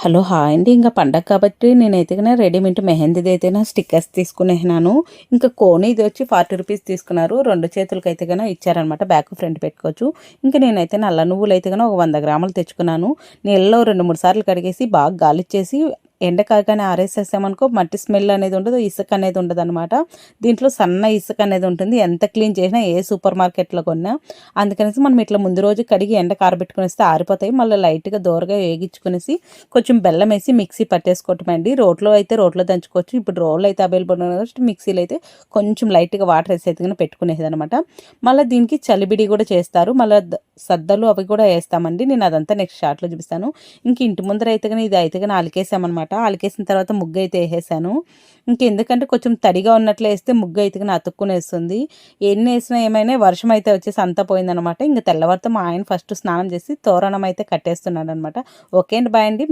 Hello hi అండి. ఇంకా పండగ కాబట్టి నేనైతే కన్నా రెడీమేడ్ మెహందీది అయితే స్టిక్కర్స్ తీసుకునేసినాను. ఇంకా కోన్ ఇది వచ్చి 40 రూపీస్ తీసుకున్నారు. 2 చేతులకి అయితే కన్నా ఇచ్చారనమాట. బ్యాక్ ఫ్రంట్ పెట్టుకోవచ్చు. ఇంకా నేనైతే నల్ల నువ్వులు అయితే కన్నా ఒక 100 గ్రాములు తెచ్చుకున్నాను. నీళ్ళలో 2-3 సార్లు కడిగేసి బాగా గాలిచ్చేసి ఎండ కాగానే ఆరేసేసామనుకో మట్టి స్మెల్ అనేది ఉండదు, ఇసుక అనేది ఉండదు అనమాట. దీంట్లో సన్న ఇసుక అనేది ఉంటుంది. ఎంత క్లీన్ చేసినా ఏ సూపర్ మార్కెట్లో కొన్నా. అందుకనేసి మనం ఇట్లా ముందు రోజు కడిగి ఎండ కారబెట్టుకునేస్తే ఆరిపోతాయి. మళ్ళీ లైట్గా దోరగా వేగించుకునేసి కొంచెం బెల్లం వేసి మిక్సీ పట్టేసుకోవటమండి. రోట్లో దంచుకోవచ్చు. ఇప్పుడు రోళ్ళు అయితే అవైలబుల్ ఉన్నాయి కాబట్టి మిక్సీలో అయితే కొంచెం లైట్గా వాటర్ వేసి అయితే పెట్టుకునేది అనమాట. మళ్ళీ దీనికి చలిబిడి కూడా చేస్తారు. మళ్ళీ సద్దలు అవి కూడా వేస్తామండి. నేను అదంతా నెక్స్ట్ షార్ట్లో చూపిస్తాను. ఇంక ఇంటి ముందర అయితే కానీ ఇది అయితే కానీ అలికేసామన్నమాట. అలికేసిన తర్వాత ముగ్గు అయితే వేసేసాను. ఎందుకంటే కొంచెం తడిగా ఉన్నట్లు వేస్తే ముగ్గు అయితే కానీ అతుక్కునేస్తుంది. ఎన్ని వేసినా ఏమైనా వర్షం అయితే వచ్చేసి అంతా పోయిందనమాట. ఇంకా తెల్లవారితో మా ఆయన ఫస్ట్ స్నానం చేసి తోరణం అయితే కట్టేస్తున్నాడు అనమాట. ఓకే అండి, బాయ్ అండి.